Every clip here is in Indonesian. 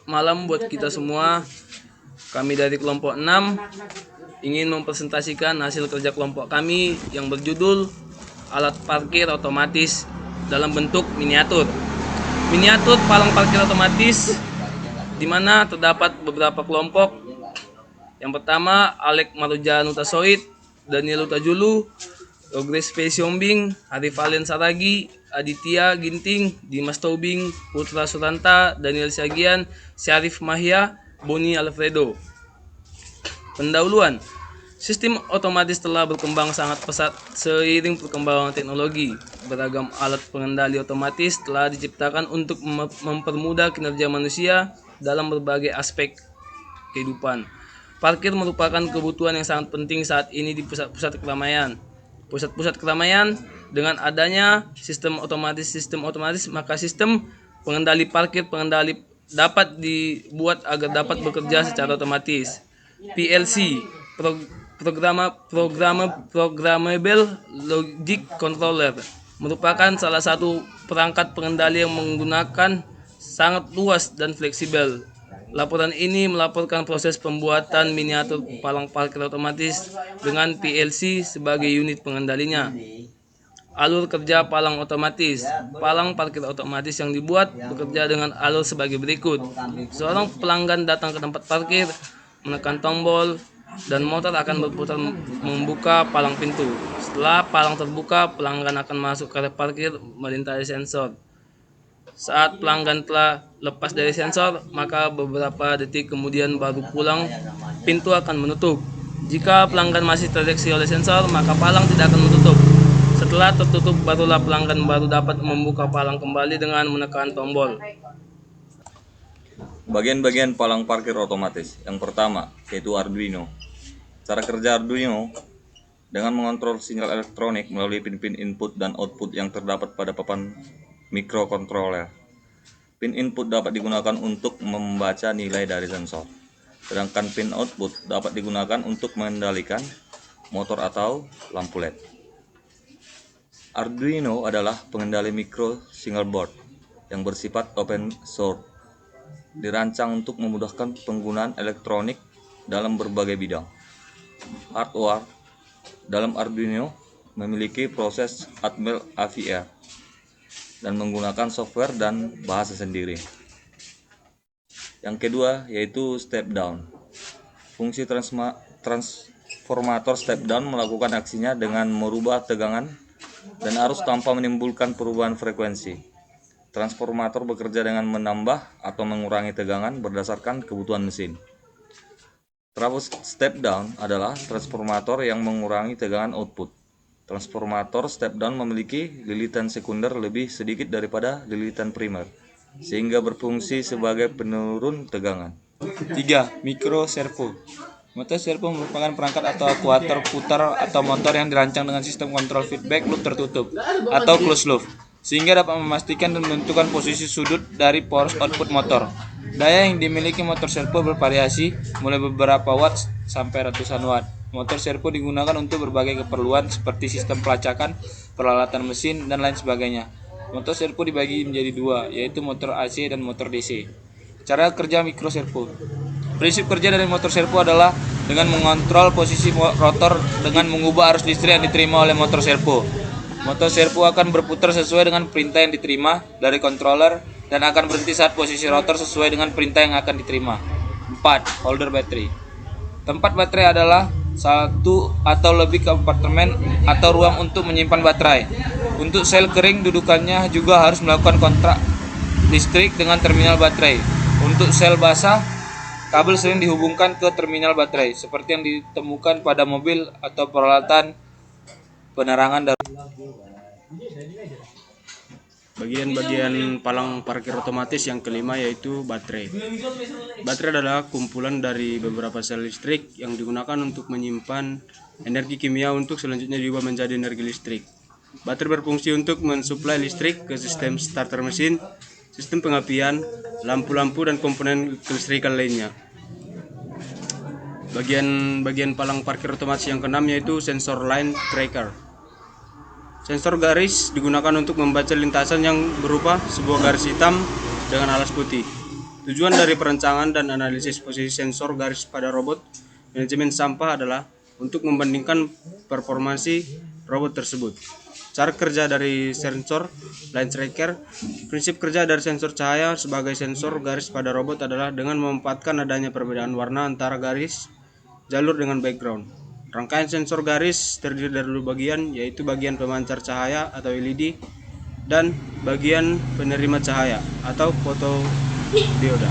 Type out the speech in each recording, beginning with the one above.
malam buat kita semua. Kami dari kelompok 6 ingin mempresentasikan hasil kerja kelompok kami yang berjudul alat parkir otomatis dalam bentuk miniatur. Miniatur palang parkir otomatis di mana terdapat beberapa kelompok. Yang pertama, Alek Maruja Nutasoid, Daniel Utajulu, Rogres Pesiombing, Arif Valen Saragi, Aditya Ginting, Dimas Tobing, Putra Suranta, Daniel Syagian, Syarif Mahya, Boni Alfredo. Pendahuluan. Sistem otomatis telah berkembang sangat pesat seiring perkembangan teknologi. Beragam alat pengendali otomatis telah diciptakan untuk mempermudah kinerja manusia dalam berbagai aspek kehidupan. Parkir merupakan kebutuhan yang sangat penting saat ini di pusat-pusat keramaian. Pusat-pusat keramaian dengan adanya sistem otomatis, maka sistem pengendali parkir dapat dibuat agar dapat bekerja secara otomatis. PLC, Programmable Logic Controller, merupakan salah satu perangkat pengendali yang menggunakan sangat luas dan fleksibel. Laporan ini melaporkan proses pembuatan miniatur palang parkir otomatis dengan PLC sebagai unit pengendalinya. Alur kerja palang otomatis. Palang parkir otomatis yang dibuat bekerja dengan alur sebagai berikut. Seorang pelanggan datang ke tempat parkir, menekan tombol, dan motor akan berputar membuka palang pintu. Setelah palang terbuka, pelanggan akan masuk ke area parkir melintasi sensor. Saat pelanggan telah lepas dari sensor, maka beberapa detik kemudian baru pintu akan menutup. Jika pelanggan masih terdeteksi oleh sensor, maka palang tidak akan menutup. Setelah tertutup, barulah pelanggan baru dapat membuka palang kembali dengan menekan tombol. Bagian-bagian palang parkir otomatis. Yang pertama, yaitu Arduino. Cara kerja Arduino dengan mengontrol sinyal elektronik melalui pin-pin input dan output yang terdapat pada papan microcontroller. Pin input dapat digunakan untuk membaca nilai dari sensor, sedangkan pin output dapat digunakan untuk mengendalikan motor atau lampu LED. Arduino adalah pengendali micro single board yang bersifat open source, dirancang untuk memudahkan penggunaan elektronik dalam berbagai bidang. Hardware dalam Arduino memiliki proses Atmel AVR dan menggunakan software dan bahasa sendiri. Yang kedua yaitu step down. Fungsi transformator step down melakukan aksinya dengan merubah tegangan dan arus tanpa menimbulkan perubahan frekuensi. Transformator bekerja dengan menambah atau mengurangi tegangan berdasarkan kebutuhan mesin. Trafo step down adalah transformator yang mengurangi tegangan output. Transformator step down memiliki lilitan sekunder lebih sedikit daripada lilitan primer, sehingga berfungsi sebagai penurun tegangan. 3. Micro servo. Motor servo merupakan perangkat atau aktuator putar atau motor yang dirancang dengan sistem kontrol feedback loop tertutup atau closed loop, sehingga dapat memastikan dan menentukan posisi sudut dari poros output motor. Daya yang dimiliki motor servo bervariasi, mulai beberapa watt sampai ratusan watt. Motor servo digunakan untuk berbagai keperluan seperti sistem pelacakan, peralatan mesin, dan lain sebagainya. Motor servo dibagi menjadi dua, yaitu motor AC dan motor DC. Cara kerja micro servo. Prinsip kerja dari motor servo adalah dengan mengontrol posisi rotor dengan mengubah arus listrik yang diterima oleh motor servo. Motor servo akan berputar sesuai dengan perintah yang diterima dari controller dan akan berhenti saat posisi rotor sesuai dengan perintah yang akan diterima. 4. Holder battery. Tempat baterai adalah satu atau lebih kompartemen atau ruang untuk menyimpan baterai. Untuk sel kering, dudukannya juga harus melakukan kontrak listrik dengan terminal baterai. Untuk sel basah, kabel sering dihubungkan ke terminal baterai, seperti yang ditemukan pada mobil atau peralatan penerangan darurat. Bagian-bagian palang parkir otomatis yang kelima yaitu baterai. Baterai adalah kumpulan dari beberapa sel listrik yang digunakan untuk menyimpan energi kimia untuk selanjutnya diubah menjadi energi listrik. Baterai berfungsi untuk mensuplai listrik ke sistem starter mesin, sistem pengapian, lampu-lampu, dan komponen kelistrikan lainnya. Bagian palang parkir otomatis yang keenam yaitu sensor line tracker. Sensor garis digunakan untuk membaca lintasan yang berupa sebuah garis hitam dengan alas putih. Tujuan dari perencanaan dan analisis posisi sensor garis pada robot manajemen sampah adalah untuk membandingkan performansi robot tersebut. Cara kerja dari sensor line tracker. Prinsip kerja dari sensor cahaya sebagai sensor garis pada robot adalah dengan memanfaatkan adanya perbedaan warna antara garis jalur dengan background. Rangkaian sensor garis terdiri dari dua bagian, yaitu bagian pemancar cahaya atau LED dan bagian penerima cahaya atau fotodioda.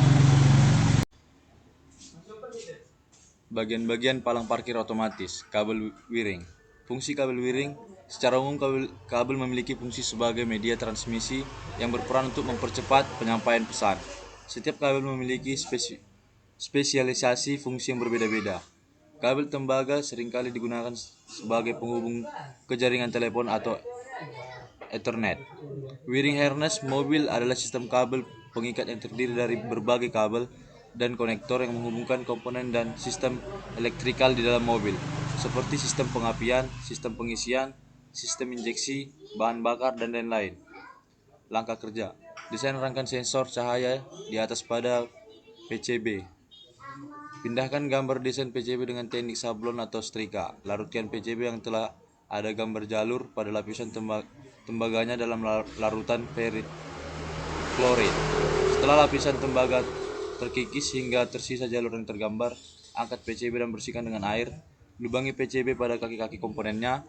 Bagian-bagian palang parkir otomatis, kabel wiring. Fungsi kabel wiring, secara umum kabel memiliki fungsi sebagai media transmisi yang berperan untuk mempercepat penyampaian pesan. Setiap kabel memiliki spesialisasi fungsi yang berbeda-beda. Kabel tembaga seringkali digunakan sebagai penghubung ke jaringan telepon atau Ethernet. Wiring harness mobil adalah sistem kabel pengikat yang terdiri dari berbagai kabel dan konektor yang menghubungkan komponen dan sistem elektrikal di dalam mobil, seperti sistem pengapian, sistem pengisian, sistem injeksi, bahan bakar, dan lain-lain. Langkah kerja: desain rangkaian sensor cahaya di atas pada PCB. Pindahkan gambar desain PCB dengan teknik sablon atau setrika. Larutkan PCB yang telah ada gambar jalur pada lapisan tembaganya dalam larutan ferrit klorid. Setelah lapisan tembaga terkikis hingga tersisa jalur yang tergambar, angkat PCB dan bersihkan dengan air. Lubangi PCB pada kaki-kaki komponennya.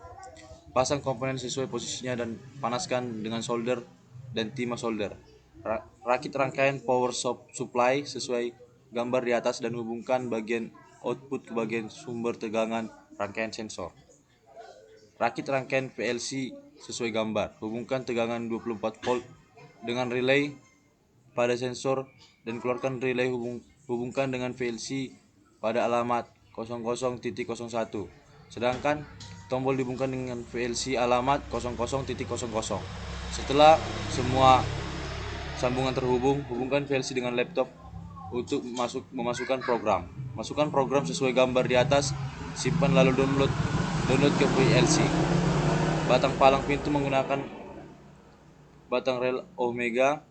Pasang komponen sesuai posisinya dan panaskan dengan solder dan timah solder. Rakit rangkaian power supply sesuai gambar di atas dan hubungkan bagian output ke bagian sumber tegangan rangkaian sensor. Rakit rangkaian PLC sesuai gambar. Hubungkan tegangan 24 volt dengan relay pada sensor dan keluarkan relay hubungkan dengan PLC pada alamat 00.01. Sedangkan tombol dihubungkan dengan PLC alamat 00.00. Setelah semua sambungan terhubung, hubungkan PLC dengan laptop untuk memasukkan program. Masukkan program sesuai gambar di atas, simpan lalu download ke PLC. Batang palang pintu menggunakan batang rel Omega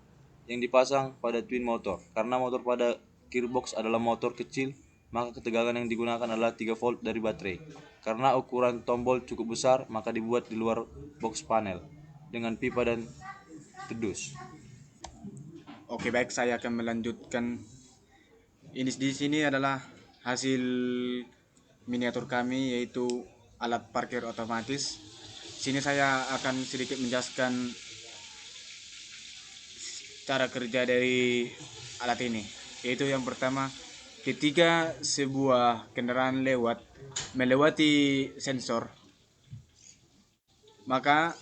yang dipasang pada twin motor. Karena motor pada gearbox adalah motor kecil, maka ketegangan yang digunakan adalah 3 volt dari baterai. Karena ukuran tombol cukup besar, maka dibuat di luar box panel dengan pipa dan tedus. Oke, baik, saya akan melanjutkan. Ini di sini adalah hasil miniatur kami, yaitu alat parkir otomatis. Sini saya akan sedikit menjelaskan cara kerja dari alat ini, yaitu yang pertama, ketika sebuah kendaraan melewati sensor, maka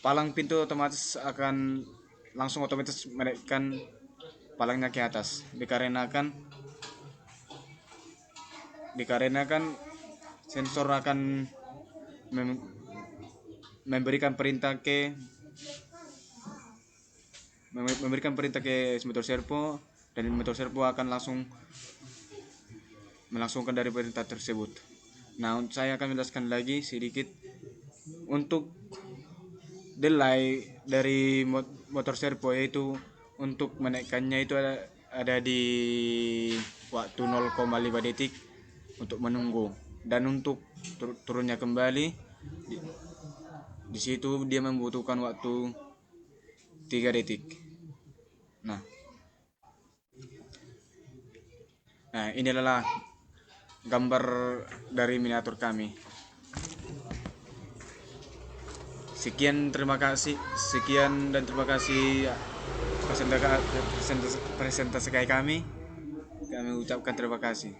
palang pintu otomatis akan langsung otomatis menaikkan palangnya ke atas, dikarenakan sensor akan memberikan perintah ke motor servo, dan motor servo akan melangsungkan dari perintah tersebut. Nah, saya akan menjelaskan lagi sedikit untuk delay dari motor servo, yaitu untuk menaikkannya itu ada di waktu 0,5 detik untuk menunggu, dan untuk turunnya kembali di situ dia membutuhkan waktu 3 detik. Nah, ini adalah gambar dari miniatur kami. Sekian dan terima kasih presentasi kami. Kami ucapkan terima kasih.